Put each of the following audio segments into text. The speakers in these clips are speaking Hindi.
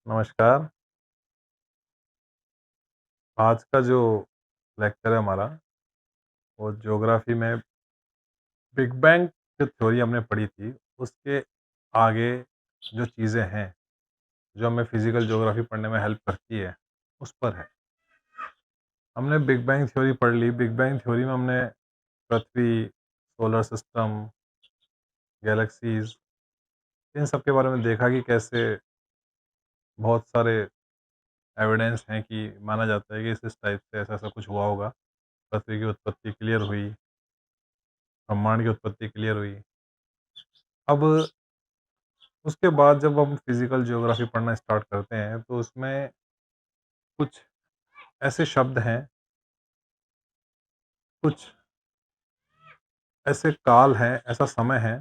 नमस्कार। आज का जो लेक्चर है हमारा, वो ज्योग्राफी में बिग बैंग जो थ्योरी हमने पढ़ी थी, उसके आगे जो चीज़ें हैं, जो हमें फिज़िकल ज्योग्राफी पढ़ने में हेल्प करती है, उस पर है। हमने बिग बैंग थ्योरी पढ़ ली। बिग बैंग थ्योरी में हमने पृथ्वी, सोलर सिस्टम, गैलेक्सीज़, इन सब के बारे में देखा कि कैसे बहुत सारे एविडेंस हैं कि माना जाता है कि इस टाइप से ऐसा-ऐसा कुछ हुआ होगा। पृथ्वी की उत्पत्ति क्लियर हुई, ब्रह्मांड की उत्पत्ति क्लियर हुई। अब उसके बाद जब हम फिज़िकल ज्योग्राफ़ी पढ़ना स्टार्ट करते हैं, तो उसमें कुछ ऐसे शब्द हैं, कुछ ऐसे काल हैं, ऐसा समय है,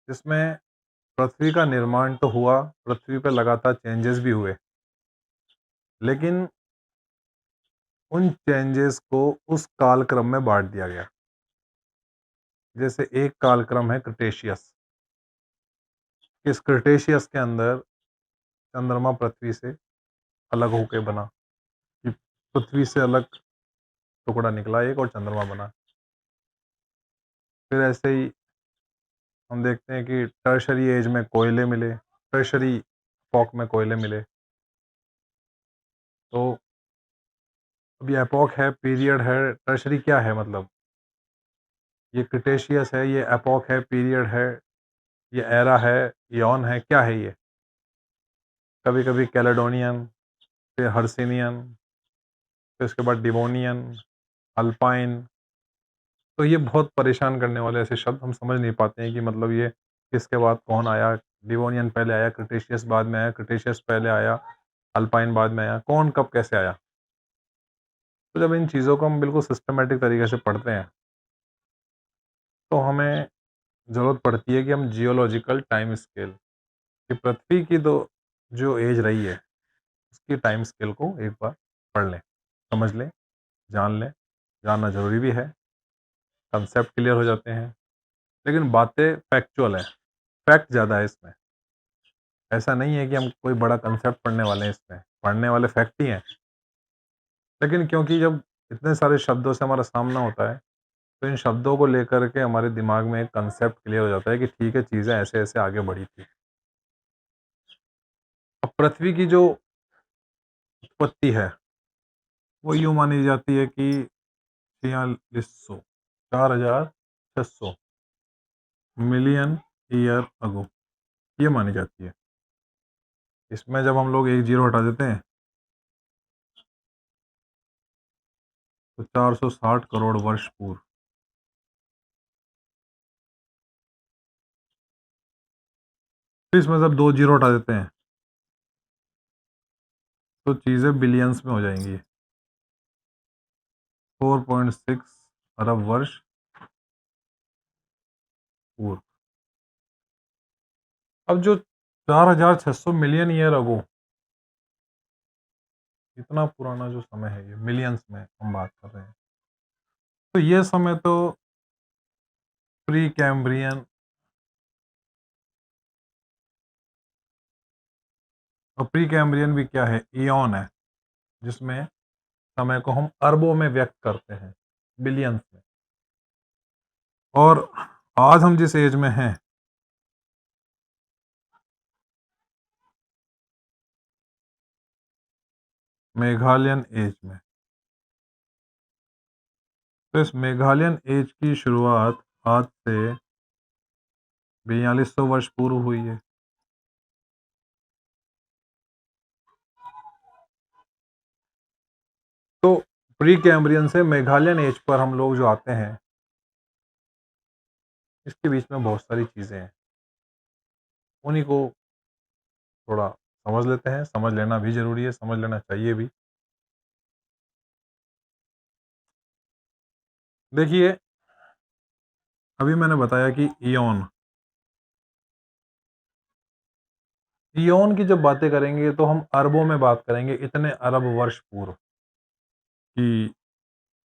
जिसमें पृथ्वी का निर्माण तो हुआ, पृथ्वी पे लगातार चेंजेस भी हुए, लेकिन उन चेंजेस को उस कालक्रम में बाँट दिया गया। जैसे एक कालक्रम है क्रिटेशियस। इस क्रिटेशियस के अंदर चंद्रमा पृथ्वी से अलग होके बना, कि पृथ्वी से अलग टुकड़ा निकला एक और चंद्रमा बना। फिर ऐसे ही हम देखते हैं कि टर्शरी एज में कोयले मिले, टर्शरी एपॉक में कोयले मिले। तो अब ये एपॉक है, पीरियड है, टर्शरी क्या है मतलब? ये क्रिटेशियस है, ये एपॉक है, पीरियड है, ये एरा है, इयॉन है, क्या है ये? कभी-कभी कैलेडोनियन, फिर हर्सिनियन, फिर उसके बाद डिवोनियन, अल्पाइन। तो ये बहुत परेशान करने वाले ऐसे शब्द हम समझ नहीं पाते हैं कि मतलब ये किसके बाद कौन आया? डिवोनियन पहले आया, क्रिटेशियस बाद में आया, क्रिटेशियस पहले आया, अल्पाइन बाद में आया, कौन कब कैसे आया? तो जब इन चीज़ों को हम बिल्कुल सिस्टमैटिक तरीके से पढ़ते हैं, तो हमें ज़रूरत पड़ती है कि हम जियोलॉजिकल टाइम स्केल, कि पृथ्वी की तो जो एज रही है, उसकी टाइम स्केल को एक बार पढ़ लें, समझ लें, जान लें। जानना ज़रूरी भी है, कंसेप्ट क्लियर हो जाते हैं, लेकिन बातें फैक्चुअल हैं, फैक्ट ज़्यादा है इसमें। ऐसा नहीं है कि हम कोई बड़ा कंसेप्ट पढ़ने वाले हैं इसमें, पढ़ने वाले फैक्ट ही हैं। लेकिन क्योंकि जब इतने सारे शब्दों से हमारा सामना होता है, तो इन शब्दों को लेकर के हमारे दिमाग में एक कंसेप्ट क्लियर हो जाता है कि ठीक है, चीज़ें ऐसे-ऐसे आगे बढ़ी थी। अब पृथ्वी की जो उत्पत्ति है, वो यूँ मानी जाती है कि 4600 4600 मिलियन ईयर अगो, ये मानी जाती है। इसमें जब हम लोग एक ज़ीरो हटा देते हैं, तो 460 करोड़ वर्ष पूर्व। फिर इसमें जब 2 ज़ीरो हटा देते हैं, तो चीज़ें बिलियंस में हो जाएँगी। 4.6 अरब वर्ष पूर्व। अब जो 4600 मिलियन ईयर अगो, इतना पुराना जो समय है, ये मिलियंस में हम बात कर रहे हैं। तो ये समय तो प्री कैम्ब्रियन, और प्री कैम्ब्रियन भी क्या है? इयॉन है, जिसमें समय को हम अरबों में व्यक्त करते हैं, बिलियंस में। और आज हम जिस एज में हैं, मेघालयन एज में, तो इस मेघालयन एज की शुरुआत आज से 4200 वर्ष पूर्व हुई है। तो प्री कैम्ब्रियन से मेघालयन एज पर हम लोग जो आते हैं, इसके बीच में बहुत सारी चीज़ें हैं। उन्हीं को थोड़ा समझ लेते हैं, समझ लेना भी ज़रूरी है, समझ लेना चाहिए भी। देखिए, अभी मैंने बताया कि इयॉन की जब बातें करेंगे तो हम अरबों में बात करेंगे, इतने अरब वर्ष पूर्व की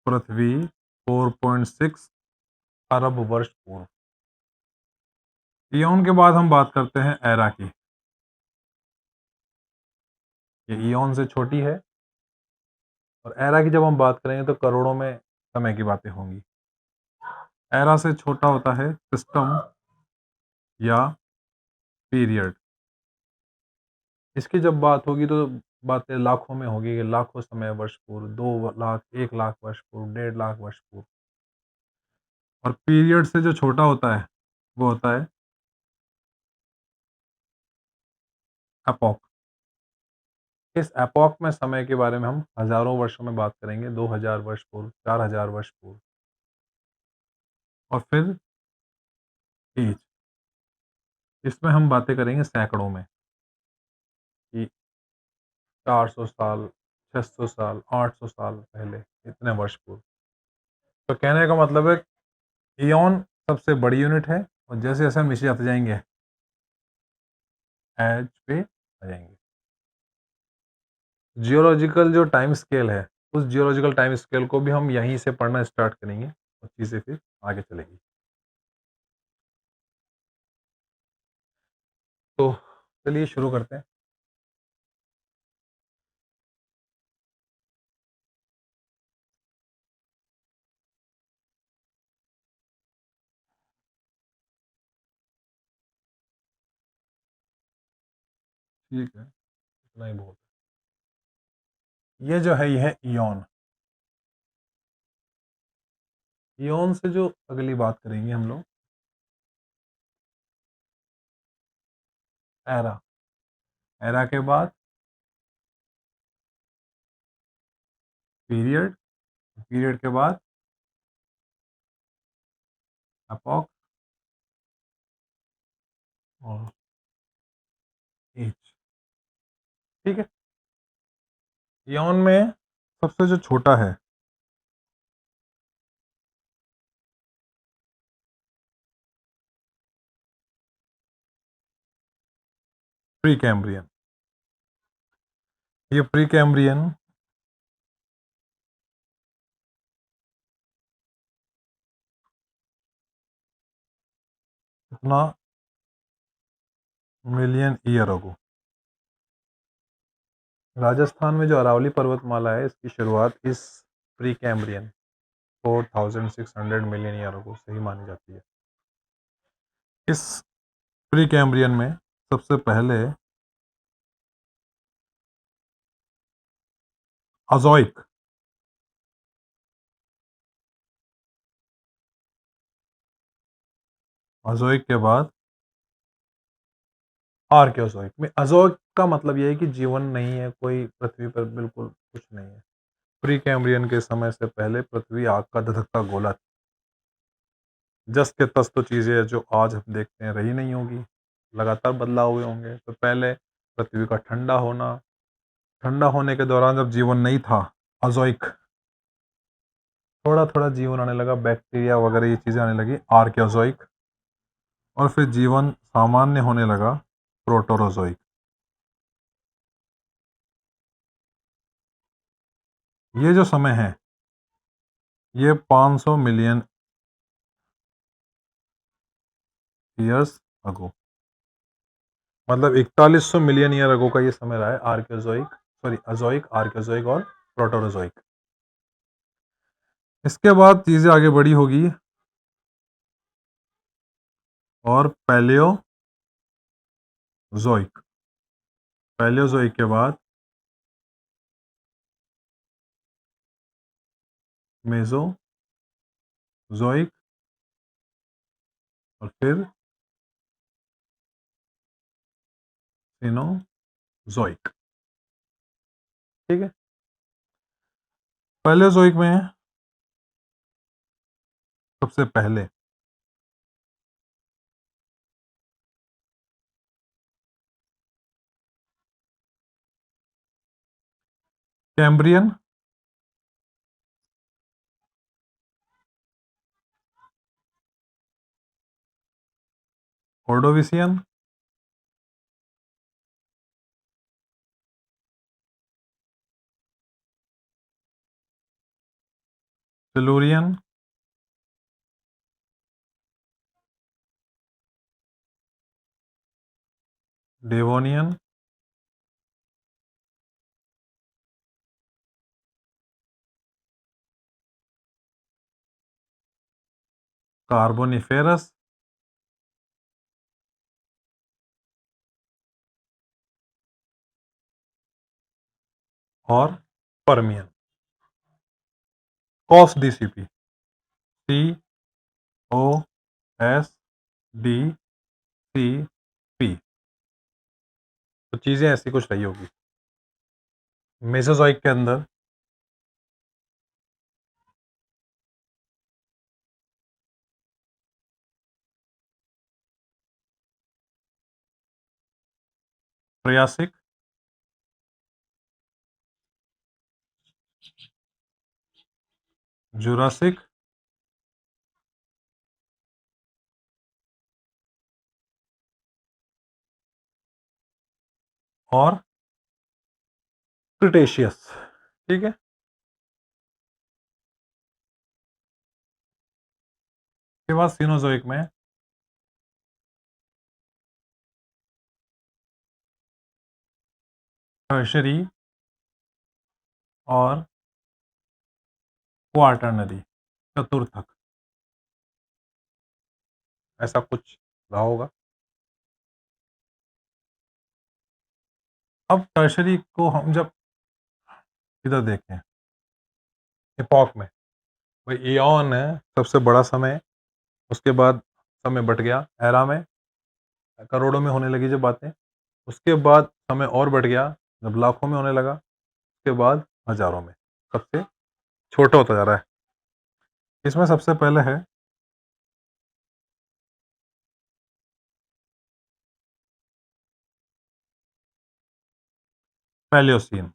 पृथ्वी, 4.6 अरब वर्ष पूर्व। इयॉन के बाद हम बात करते हैं एरा की। ये ईयन से छोटी है। और एरा की जब हम बात करेंगे तो करोड़ों में समय की बातें होंगी। एरा से छोटा होता है सिस्टम या पीरियड। इसकी जब बात होगी तो बातें लाखों में होगी कि लाखों समय वर्ष पूर्व, 2 लाख, 1 लाख वर्ष पूर्व, 1.5 लाख वर्ष पूर्व। और पीरियड से जो छोटा होता है वो होता है एपॉक। इस एपॉक में समय के बारे में हम हजारों वर्षों में बात करेंगे, 2000 वर्ष पूर्व, 4000 वर्ष पूर्व। और फिर एज, इसमें हम बातें करेंगे सैकड़ों में कि 400 साल, 600 साल, 800 साल पहले, इतने वर्ष पूर्व। तो कहने का मतलब है ईयन सबसे बड़ी यूनिट है और जैसे जैसे हम नीचे आते जाएंगे एज पे आ जाएंगे। जियोलॉजिकल जो टाइम स्केल है, उस जियोलॉजिकल टाइम स्केल को भी हम यहीं से पढ़ना स्टार्ट करेंगे और चीज़ें फिर आगे चलेगी। तो चलिए शुरू करते हैं। ठीक है, इतना ही बहुत है। ये जो है ये है ईयन। ईयन से जो अगली बात करेंगे हम लोग एरा। एरा के बाद पीरियड, पीरियड के बाद एपॉक और एज। ठीक है। ईयन में सबसे जो छोटा है प्री कैम्ब्रियन। ये प्री कैम्ब्रियन कितना मिलियन ईयर अगो। राजस्थान में जो अरावली पर्वतमाला है इसकी शुरुआत इस pre Cambrian 4600 million year ago से ही मानी जाती है। इस प्री कैम्ब्रियन में सबसे पहले अजोइक, अजोइक के बाद आर्कियोजोइक में। अजोइक का मतलब यह है कि जीवन नहीं है, कोई पृथ्वी पर बिल्कुल कुछ नहीं है। प्री कैम्ब्रियन के समय से पहले पृथ्वी आग का धधकता गोला थी। जस के तस तो चीज़ें जो आज हम देखते हैं रही नहीं होगी, लगातार बदलाव हुए होंगे। तो पहले पृथ्वी का ठंडा होना, ठंडा होने के दौरान जब जीवन नहीं था, अजोइक, थोड़ा थोड़ा जीवन आने लगा, बैक्टीरिया वगैरह ये चीज़ें आने लगी, आर्कियोजोइक। और फिर जीवन सामान्य होने लगा, प्रोटोरोजोइक। ये जो समय है ये 500 मिलियन ईयर्स अगो, मतलब 4100 मिलियन ईयर अगो का ये समय रहा है। आर्कियोजोइक, सॉरी अजोइक, आर्कियोजोइक और प्रोटोरोजोइक। इसके बाद चीज़ें आगे बढ़ी होगी और पैलियोजोइक, पैलियोजोइक के बाद मेसोजोइक और फिर सिनोजोइक। ठीक है। पैलियोजोइक में सबसे पहले Cambrian, Ordovician, Silurian, Devonian Carboniferous और Permian. COS DCP, C O S D C P. तो चीजें ऐसी कुछ रही होगी। मेसोजोइक के अंदर ट्रियासिक, जुरासिक और क्रिटेशियस। ठीक है। के बाद सीनोजोइक में टर्शरी और क्वार्टरनरी, चतुर्थक, ऐसा कुछ रहा होगा। अब टर्शरी को हम जब इधर देखें एपॉक में, भाई एऑन है सबसे बड़ा समय, उसके बाद समय बट गया एरा में, करोड़ों में होने लगी जब बातें, उसके बाद समय और बढ़ गया जब लाखों में होने लगा, उसके बाद हजारों में, सबसे छोटा होता जा रहा है। इसमें सबसे पहले है पैलियोसीन,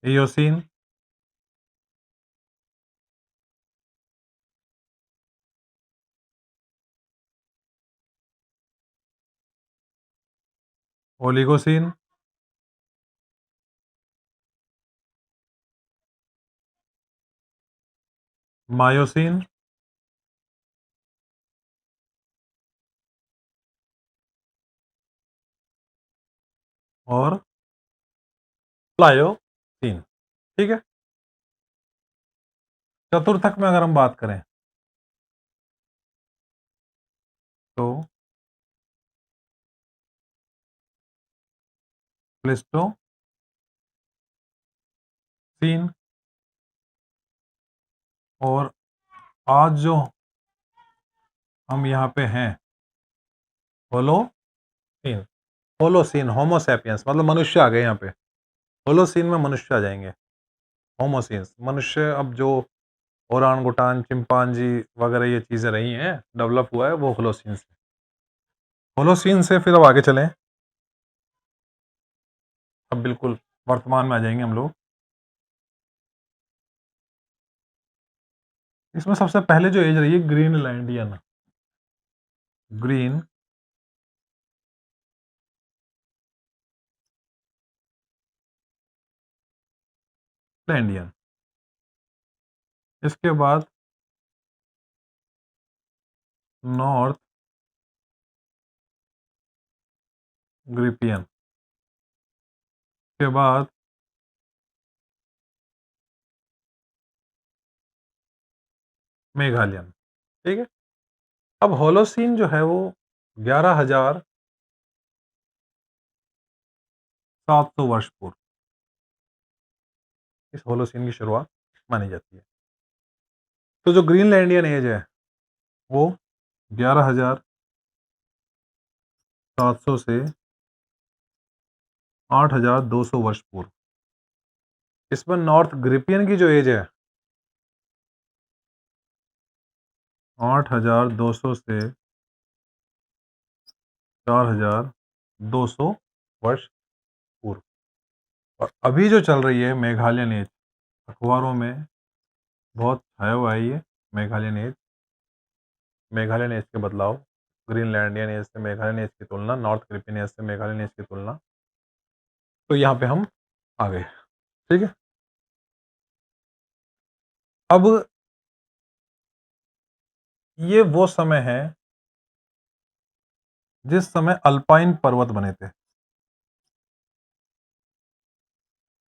एओसीन, ओलिगोसीन, मायोसीन, और प्लायोसीन। ठीक है। चतुर्थक में अगर हम बात करें तो प्लेस्टोसीन, और आज जो हम यहाँ पे हैं होलोसीन, होलोसीन होमोसैपियंस मतलब मनुष्य आ गए यहाँ पे, होलोसीन में मनुष्य आ जाएंगे, होमोसीन्स मनुष्य। अब जो ओरांगुटान, चिंपांजी वगैरह ये चीज़ें रही हैं, डेवलप हुआ है वो होलोसीन से। होलोसीन से फिर अब आगे चलें, अब बिल्कुल वर्तमान में आ जाएंगे हम लोग। इसमें सबसे पहले जो एज रही है ग्रीनलैंडियन, ग्रीन लैंडियन। इसके बाद नॉर्थ ग्रिपियन, के बाद मेघालयन। ठीक है। अब होलोसीन जो है वो 11,700 वर्ष पूर्व इस होलोसीन की शुरुआत मानी जाती है। तो जो ग्रीनलैंडियन एज है वो 11,700 से 8,200 वर्ष पूर्व। इसमें नॉर्थ ग्रिपियन की जो एज है 8,200 से 4,200 वर्ष पूर्व। और अभी जो चल रही है मेघालयन एज, अखबारों में बहुत छाया हुआ है ये मेघालयन एज, मेघालयन एज के बदलाव, ग्रीनलैंडियन एज से मेघालयन एज की तुलना, नॉर्थ ग्रिपियन एज से मेघालयन एज की तुलना। तो यहाँ पे हम आ गए। ठीक है। अब ये वो समय है जिस समय अल्पाइन पर्वत बने थे।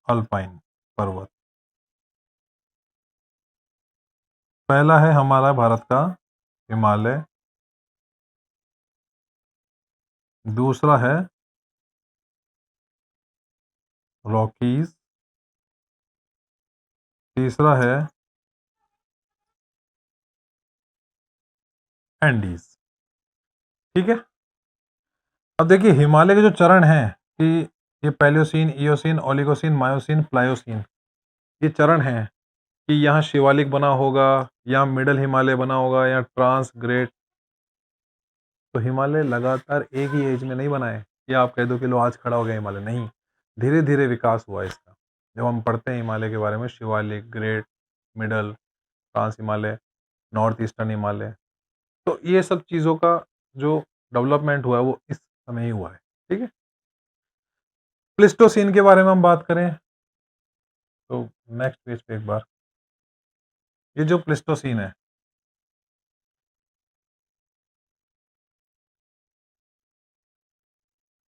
अल्पाइन पर्वत। पहला है हमारा भारत का हिमालय, दूसरा है रॉकीज, तीसरा है एंडीज। ठीक है, अब देखिए हिमालय के जो चरण हैं कि ये Palaeocene, Eocene, Oligocene, Miocene, Pliocene, ये चरण हैं कि यहाँ शिवालिक बना होगा, यहाँ मिडल हिमालय बना होगा, या ट्रांस ग्रेट। तो हिमालय लगातार एक ही एज में नहीं बना है, या आप कह दो कि लो आज खड़ा हो गया हिमालय, नहीं, धीरे धीरे विकास हुआ इसका। जब हम पढ़ते हैं हिमालय के बारे में, Shivalik, great, middle, trans Himalaya, north eastern Himalaya, तो ये सब चीज़ों का जो डेवलपमेंट हुआ है वो इस समय ही हुआ है। ठीक है, प्लिस्टोसीन के बारे में हम बात करें तो नेक्स्ट पेज पे एक बार, ये जो प्लिस्टोसीन है,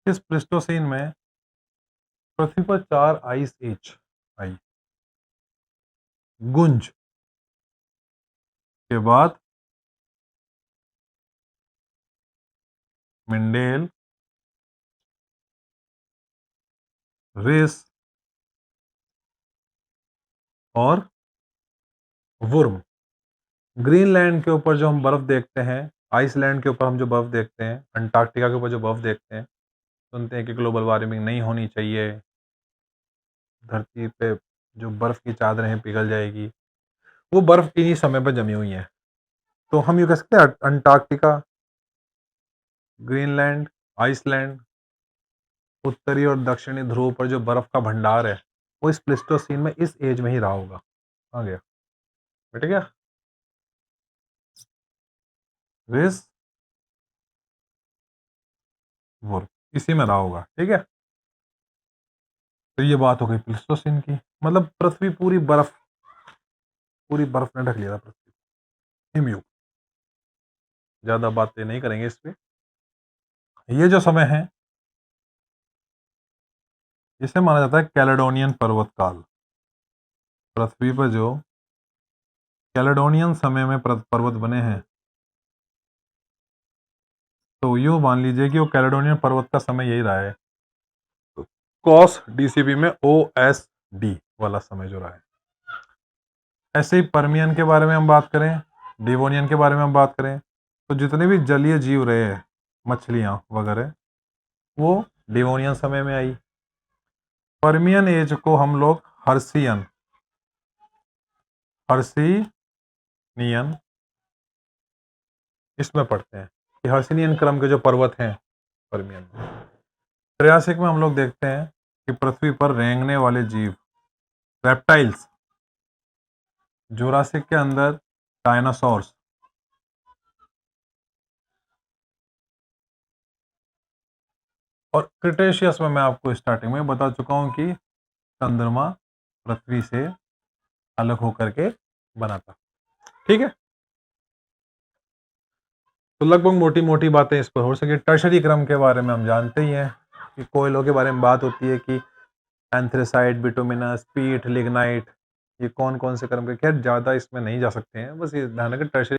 इस प्लिस्टोसीन में पृथ्वी पर 4 आइस एज आई। गुंज के बाद मिंडेल, रेस और वुर्म। ग्रीनलैंड के ऊपर जो हम बर्फ देखते हैं, आइसलैंड के ऊपर हम जो बर्फ देखते हैं, अंटार्कटिका के ऊपर जो बर्फ देखते हैं, सुनते हैं कि ग्लोबल वार्मिंग नहीं होनी चाहिए, धरती पे जो बर्फ की चादरें हैं पिघल जाएगी, वो बर्फ इन्हीं समय पर जमी हुई है। तो हम ये कह सकते हैं अंटार्कटिका, ग्रीनलैंड, आइसलैंड, उत्तरी और दक्षिणी ध्रुव पर जो बर्फ का भंडार है वो इस प्लिस्टोसीन में इस एज में ही रहा होगा। आ गया बेटे क्या, रेस वो इसी में रहा होगा। ठीक है, तो ये बात हो गई प्लिस्टोसीन की, मतलब पृथ्वी पूरी बर्फ ने ढक लिया था पृथ्वी, हिमयुग। ज्यादा बातें नहीं करेंगे इस पे। ये जो समय है इसे माना जाता है कैलेडोनियन पर्वत काल। पृथ्वी पर जो कैलेडोनियन समय में पर्वत बने हैं, तो यूं मान लीजिए कि वो कैलेडोनियन पर्वत का समय यही रहा है, कॉस डीसीबी में OSD वाला समय जो रहा है। ऐसे ही पर्मियन के बारे में हम बात करें, डिवोनियन के बारे में हम बात करें, तो जितने भी जलीय जीव रहे हैं, मछलियां वगैरह, वो डिवोनियन समय में आई। पर्मियन एज को हम लोग हर्सियन इसमें पढ़ते हैं कि हर्सिनियन क्रम के जो पर्वत हैं पर्मियन में। त्रियासिक में हम लोग देखते हैं कि पृथ्वी पर रेंगने वाले जीव, रेप्टाइल्स, जुरासिक के अंदर डायनासोर्स, और क्रिटेशियस में मैं आपको स्टार्टिंग में बता चुका हूं कि चंद्रमा पृथ्वी से अलग होकर के बना था। ठीक है, तो लगभग मोटी मोटी बातें इस पर हो सके। टर्शरी क्रम के बारे में हम जानते ही हैं कि कोयलों के बारे में बात होती है कि एंथ्रेसाइट, बिटुमिनस, पीट, लिग्नाइट, ये कौन कौन से क्रम के, खैर ज़्यादा इसमें नहीं जा सकते हैं, बस ये ध्यान रखें टर्शरी